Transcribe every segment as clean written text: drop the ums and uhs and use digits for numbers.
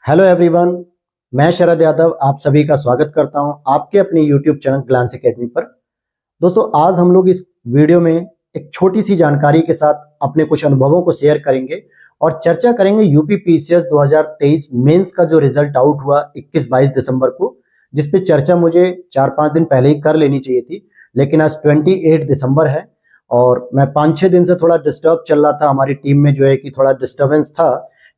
Hello everyone, मैं शरद यादव आप सभी का स्वागत करता हूं आपके अपने यूट्यूब चैनल ग्लांस एकेडमी पर। दोस्तों, आज हम लोग इस वीडियो में एक छोटी सी जानकारी के साथ अपने कुछ अनुभवों को शेयर करेंगे और चर्चा करेंगे यूपी पीसीएस 2023 मेंस का जो रिजल्ट आउट हुआ 21-22 दिसंबर को, जिस पे चर्चा मुझे 4-5 दिन पहले ही कर लेनी चाहिए थी, लेकिन आज 28 दिसंबर है और मैं 5-6 दिन से थोड़ा डिस्टर्ब चल रहा था। हमारी टीम में जो है कि थोड़ा डिस्टर्बेंस था,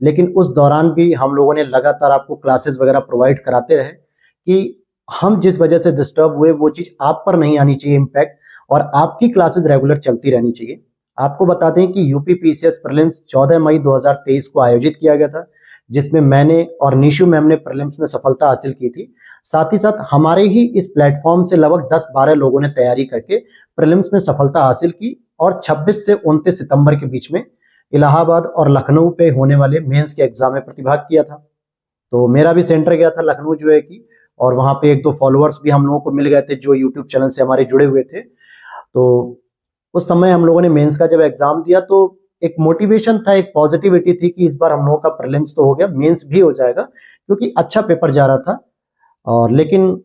लेकिन उस दौरान भी हम लोगों ने लगातार आपको क्लासेस वगैरह प्रोवाइड कराते रहे कि हम जिस वजह से डिस्टर्ब हुए वो चीज आप पर नहीं आनी चाहिए इम्पैक्ट, और आपकी क्लासेस रेगुलर चलती रहनी चाहिए। आपको बता दें कि यूपी पीसीएस प्रीलिम्स 14 मई 2023 को आयोजित किया गया था, जिसमें मैंने और निशु मैम ने प्रीलिम्स में सफलता हासिल की थी। साथ ही साथ हमारे ही इस प्लेटफॉर्म से लगभग 10-12 लोगों ने तैयारी करके प्रीलिम्स में सफलता हासिल की और 26 से 29 सितंबर के बीच में इलाहाबाद और लखनऊ पे होने वाले मेंस के एग्जाम में प्रतिभाग किया था। तो मेरा भी सेंटर गया था लखनऊ जो है कि, और वहां पे 1-2 फॉलोअर्स भी हम लोगों को मिल गए थे जो यूट्यूब चैनल से हमारे जुड़े हुए थे। तो उस समय हम लोगों ने मेंस का जब एग्जाम दिया तो एक मोटिवेशन था, एक पॉजिटिविटी थी कि इस बार हम लोगों का प्रीलिम्स तो हो गया, मेंस भी हो जाएगा, क्योंकि अच्छा पेपर जा रहा था। और लेकिन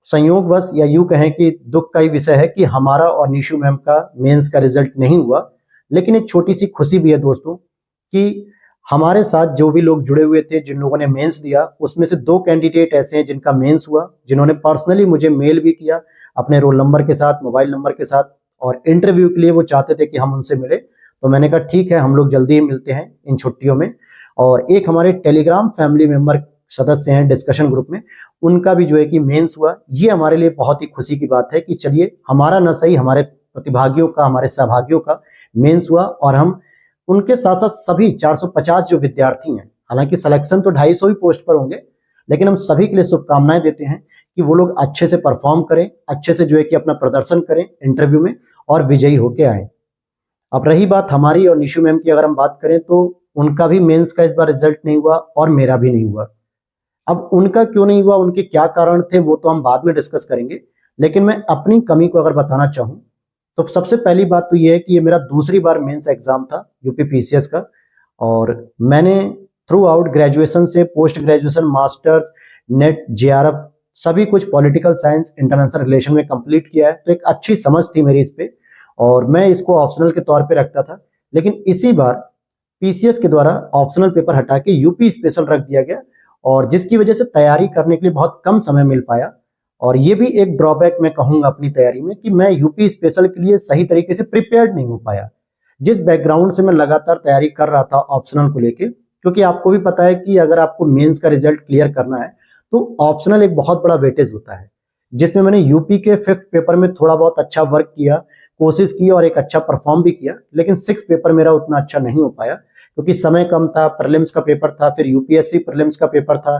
संयोगवश या यूं कहें कि दुख का ही विषय है कि हमारा और निशु मैम का मेंस का रिजल्ट नहीं हुआ। लेकिन एक छोटी सी खुशी भी है दोस्तों कि हमारे साथ जो भी लोग जुड़े हुए थे, जिन लोगों ने मेंस दिया, उसमें से 2 कैंडिडेट ऐसे हैं जिनका मेंस हुआ, जिन्होंने पर्सनली मुझे मेल भी किया अपने रोल नंबर के साथ, मोबाइल नंबर के साथ, और इंटरव्यू के लिए वो चाहते थे कि हम उनसे मिले। तो मैंने कहा ठीक है, हम लोग जल्दी ही मिलते हैं इन छुट्टियों में। और एक हमारे टेलीग्राम फैमिली मेंबर सदस्य हैं डिस्कशन ग्रुप में, उनका भी जो है कि मेंस हुआ। ये हमारे लिए बहुत ही खुशी की बात है कि चलिए हमारा न सही, हमारे प्रतिभागियों का, हमारे सहभागियों का मेंस हुआ, और हम उनके साथ साथ सभी 450 जो विद्यार्थी हैं, हालांकि सिलेक्शन तो 250 ही पोस्ट पर होंगे, लेकिन हम सभी के लिए शुभकामनाएं देते हैं कि वो लोग अच्छे से परफॉर्म करें, अच्छे से जो है कि अपना प्रदर्शन करें इंटरव्यू में और विजयी होके आए। अब रही बात हमारी और निशु मैम की, अगर हम बात करें तो उनका भी मेंस का इस बार रिजल्ट नहीं हुआ और मेरा भी नहीं हुआ। अब उनका क्यों नहीं हुआ, उनके क्या कारण थे, वो तो हम बाद में डिस्कस करेंगे। लेकिन मैं अपनी कमी को अगर बताना चाहूं तो सबसे पहली बात तो ये है कि ये मेरा दूसरी बार मेंस एग्जाम था यूपी पीसीएस का, और मैंने थ्रू आउट ग्रेजुएशन से post graduation, masters, net, JRF सभी कुछ पॉलिटिकल साइंस, इंटरनेशनल रिलेशन में कंप्लीट किया है। तो एक अच्छी समझ थी मेरी इस पे, और मैं इसको ऑप्शनल के तौर पे रखता था। लेकिन इसी बार पीसीएस के द्वारा ऑप्शनल पेपर हटा के यूपी स्पेशल रख दिया गया, और जिसकी वजह से तैयारी करने के लिए बहुत कम समय मिल पाया। और ये भी एक ड्रॉबैक मैं कहूंगा अपनी तैयारी में कि मैं यूपी स्पेशल के लिए सही तरीके से प्रिपेयर्ड नहीं हो पाया, जिस बैकग्राउंड से मैं लगातार तैयारी कर रहा था ऑप्शनल को लेके। क्योंकि आपको भी पता है कि अगर आपको मेंस का रिजल्ट क्लियर करना है तो ऑप्शनल एक बहुत बड़ा वेटेज होता है, जिसमें मैंने यूपी के 5th पेपर में थोड़ा बहुत अच्छा वर्क किया, कोशिश की और एक अच्छा परफॉर्म भी किया। लेकिन 6th पेपर मेरा उतना अच्छा नहीं हो पाया क्योंकि समय कम था, प्रीलिम्स का पेपर था, फिर यूपीएससी प्रीलिम्स का पेपर था,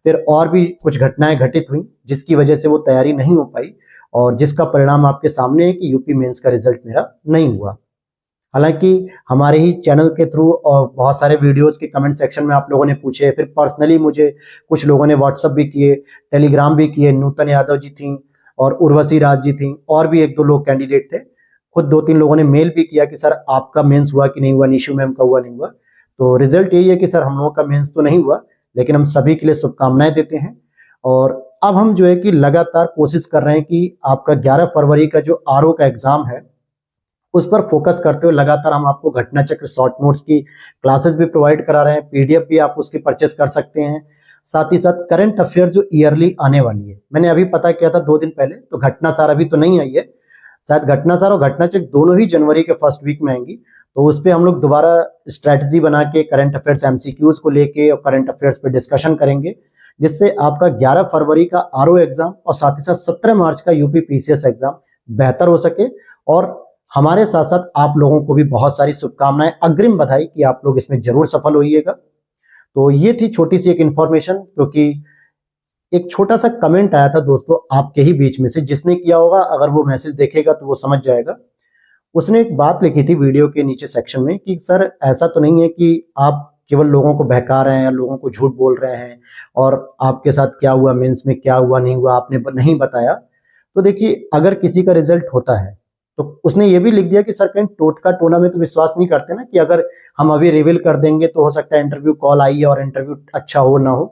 फिर और भी कुछ घटनाएं घटित हुई जिसकी वजह से वो तैयारी नहीं हो पाई, और जिसका परिणाम आपके सामने है कि यूपी मेंस का रिजल्ट मेरा नहीं हुआ। हालांकि हमारे ही चैनल के थ्रू और बहुत सारे वीडियोस के कमेंट सेक्शन में आप लोगों ने पूछे, फिर पर्सनली मुझे कुछ लोगों ने व्हाट्सअप भी किए, टेलीग्राम भी किए। नूतन यादव जी थी और उर्वशी राज जी थी, और भी 1-2 लोग कैंडिडेट थे। खुद 2-3 लोगों ने मेल भी किया कि सर आपका मेंस हुआ कि नहीं हुआ, निशु मैम का हुआ नहीं हुआ। तो रिजल्ट यही है कि सर हम लोगों का मेंस तो नहीं हुआ, लेकिन हम सभी के लिए शुभकामनाएं देते हैं। और अब हम जो है कि लगातार कोशिश कर रहे हैं कि आपका 11 फरवरी का जो आरओ का एग्जाम है उस पर फोकस करते हुए लगातार हम आपको घटना चक्र शॉर्ट नोट्स की क्लासेस भी प्रोवाइड करा रहे हैं, पीडीएफ भी आप उसकी परचेस कर सकते हैं। साथ ही साथ करंट अफेयर जो ईयरली आने वाली है, मैंने अभी पता किया था 2 दिन पहले, तो घटना सार अभी तो नहीं आई है, शायद घटना सार और घटना चक्र दोनों ही जनवरी के फर्स्ट वीक में आएंगी। तो उस पर हम लोग दोबारा स्ट्रेटजी बना के करंट अफेयर्स एमसीक्यूज को लेके और करंट अफेयर्स पे डिस्कशन करेंगे, जिससे आपका 11 फरवरी का आरओ एग्जाम और साथ ही साथ 17 मार्च का यूपी पीसीएस एग्जाम बेहतर हो सके। और हमारे साथ साथ आप लोगों को भी बहुत सारी शुभकामनाएं, अग्रिम बधाई कि आप लोग इसमें जरूर सफल होइएगा। तो ये थी छोटी सी एक इंफॉर्मेशन, क्योंकि एक छोटा सा कमेंट आया था दोस्तों आपके ही बीच में से, जिसने किया होगा अगर वो मैसेज देखेगा तो वो समझ जाएगा। उसने एक बात लिखी थी वीडियो के नीचे सेक्शन में कि सर ऐसा तो नहीं है कि आप केवल लोगों को बहका रहे हैं या लोगों को झूठ बोल रहे हैं, और आपके साथ क्या हुआ, मेंस में क्या हुआ नहीं हुआ आपने नहीं बताया। तो देखिए, अगर किसी का रिजल्ट होता है तो उसने ये भी लिख दिया कि सर कहीं टोटका टोना में तो विश्वास नहीं करते ना, कि अगर हम अभी रिवील कर देंगे तो हो सकता है इंटरव्यू कॉल आई है और इंटरव्यू अच्छा हो ना हो।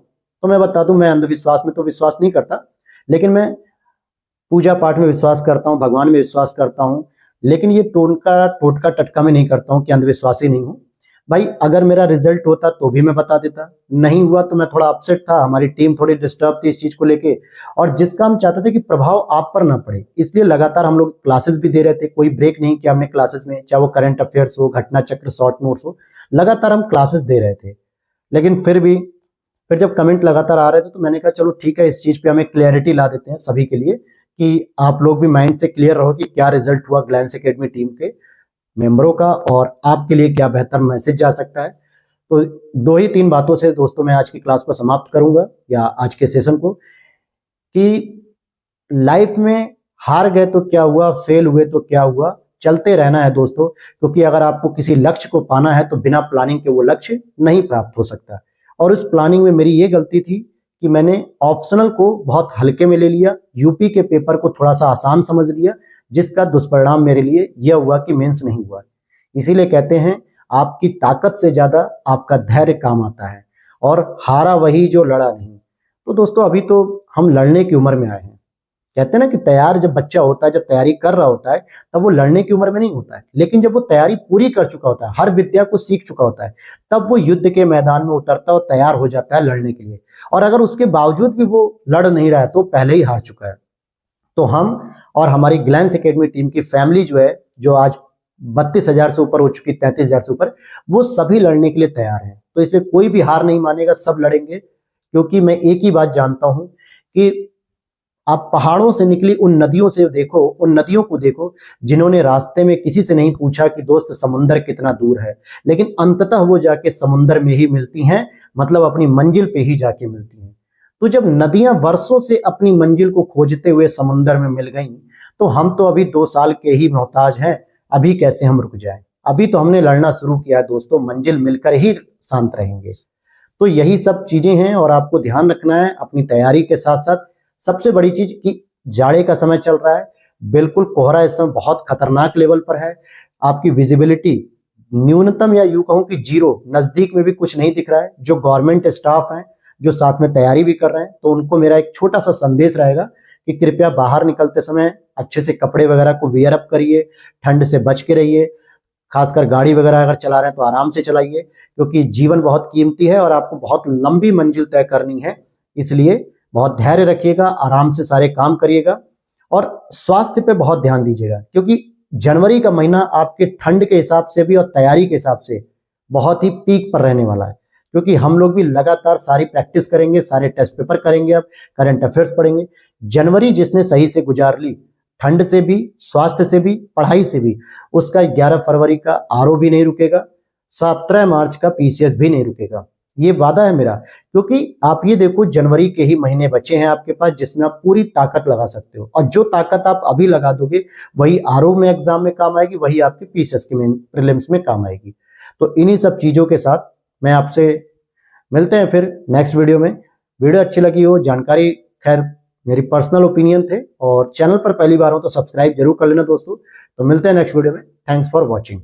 तो मैं बता दूं, मैं अंधविश्वास में तो विश्वास नहीं करता, लेकिन मैं पूजा पाठ में विश्वास करता हूँ, भगवान में विश्वास करता हूँ। लेकिन ये टोनका टोटका टटका में नहीं करता हूँ कि अंधविश्वासी नहीं हूँ। भाई अगर मेरा रिजल्ट होता तो भी मैं बता देता, नहीं हुआ तो मैं थोड़ा अपसेट था, हमारी टीम थोड़ी डिस्टर्ब थी इस चीज को लेके, और जिसका हम चाहते थे कि प्रभाव आप पर ना पड़े, इसलिए लगातार हम लोग क्लासेस भी दे रहे थे, कोई ब्रेक नहीं किया हमने क्लासेस में, चाहे वो करंट अफेयर्स हो, घटना चक्र, शॉर्ट नोट्स हो, लगातार हम क्लासेस दे रहे थे। लेकिन फिर जब कमेंट लगातार आ रहे थे तो मैंने कहा चलो ठीक है, इस चीज पे हमें क्लैरिटी ला देते हैं सभी के लिए, कि आप लोग भी माइंड से क्लियर रहो कि क्या रिजल्ट हुआ ग्लैंस एकेडमी टीम के मेंबरों का, और आपके लिए क्या बेहतर मैसेज जा सकता है। तो दो ही तीन बातों से दोस्तों मैं आज की क्लास को समाप्त करूंगा, या आज के सेशन को, कि लाइफ में हार गए तो क्या हुआ, फेल हुए तो क्या हुआ, चलते रहना है दोस्तों। क्योंकि अगर आपको किसी लक्ष्य को पाना है तो बिना प्लानिंग के वो लक्ष्य नहीं प्राप्त हो सकता। और उस प्लानिंग में मेरी ये गलती थी कि मैंने ऑप्शनल को बहुत हल्के में ले लिया, यूपी के पेपर को थोड़ा सा आसान समझ लिया, जिसका दुष्परिणाम मेरे लिए यह हुआ कि मेंस नहीं हुआ। इसीलिए कहते हैं आपकी ताकत से ज्यादा आपका धैर्य काम आता है, और हारा वही जो लड़ा नहीं। तो दोस्तों अभी तो हम लड़ने की उम्र में आए हैं। कहते हैं ना कि तैयार जब बच्चा होता है, जब तैयारी कर रहा होता है, तब वो लड़ने की उम्र में नहीं होता है, लेकिन जब वो तैयारी पूरी कर चुका होता है, हर विद्या को सीख चुका होता है, तब वो युद्ध के मैदान में उतरता है और तैयार हो जाता है लड़ने के लिए। और अगर उसके बावजूद भी वो लड़ नहीं रहा है तो पहले ही हार चुका है। तो हम और हमारी ग्लैंस एकेडमी टीम की फैमिली जो है, जो आज 32,000 से ऊपर हो चुकी, 33,000 से ऊपर, वो सभी लड़ने के लिए तैयार है। तो इसलिए कोई भी हार नहीं मानेगा, सब लड़ेंगे। क्योंकि मैं एक ही बात जानता हूं कि आप पहाड़ों से निकली उन नदियों से देखो, उन नदियों को देखो जिन्होंने रास्ते में किसी से नहीं पूछा कि दोस्त समुंदर कितना दूर है, लेकिन अंततः वो जाके समुंदर में ही मिलती हैं, मतलब अपनी मंजिल पे ही जाके मिलती हैं। तो जब नदियां वर्षों से अपनी मंजिल को खोजते हुए समुंदर में मिल गईं, तो हम तो अभी 2 साल के ही मोहताज हैं, अभी कैसे हम रुक जाएं। अभी तो हमने लड़ना शुरू किया है दोस्तों, मंजिल मिलकर ही शांत रहेंगे। तो यही सब चीजें हैं, और आपको ध्यान रखना है अपनी तैयारी के साथ साथ। सबसे बड़ी चीज कि जाड़े का समय चल रहा है, बिल्कुल कोहरा इस समय बहुत खतरनाक लेवल पर है, आपकी विजिबिलिटी न्यूनतम, या यूं कहूं कि जीरो, नजदीक में भी कुछ नहीं दिख रहा है। जो गवर्नमेंट स्टाफ हैं, जो साथ में तैयारी भी कर रहे हैं, तो उनको मेरा एक छोटा सा संदेश रहेगा कि कृपया बाहर निकलते समय अच्छे से कपड़े वगैरह को वियर अप करिए, ठंड से बच के रहिए, खासकर गाड़ी वगैरह अगर चला रहे हैं तो आराम से चलाइए, क्योंकि जीवन बहुत कीमती है और आपको बहुत लंबी मंजिल तय करनी है। इसलिए बहुत धैर्य रखिएगा, आराम से सारे काम करिएगा, और स्वास्थ्य पे बहुत ध्यान दीजिएगा, क्योंकि जनवरी का महीना आपके ठंड के हिसाब से भी और तैयारी के हिसाब से बहुत ही पीक पर रहने वाला है। क्योंकि हम लोग भी लगातार सारी प्रैक्टिस करेंगे, सारे टेस्ट पेपर करेंगे, अब करंट अफेयर्स पढ़ेंगे। जनवरी जिसने सही से गुजार ली, ठंड से भी, स्वास्थ्य से भी, पढ़ाई से भी, उसका 11 फरवरी का आरओ भी नहीं रुकेगा, 17 मार्च का पीसीएस भी नहीं रुकेगा। ये वादा है मेरा। क्योंकि आप ये देखो, जनवरी के ही महीने बचे हैं आपके पास जिसमें आप पूरी ताकत लगा सकते हो, और जो ताकत आप अभी लगा दोगे वही आरओ में एग्जाम में काम आएगी, वही आपके पीसीएस के प्रीलिम्स में काम आएगी। तो इन्हीं सब चीजों के साथ मैं आपसे मिलते हैं फिर नेक्स्ट वीडियो में। वीडियो अच्छी लगी हो, जानकारी, खैर मेरी पर्सनल ओपिनियन थे, और चैनल पर पहली बार हो तो सब्सक्राइब जरूर कर लेना दोस्तों। तो मिलते हैं नेक्स्ट वीडियो में। Thanks for watching.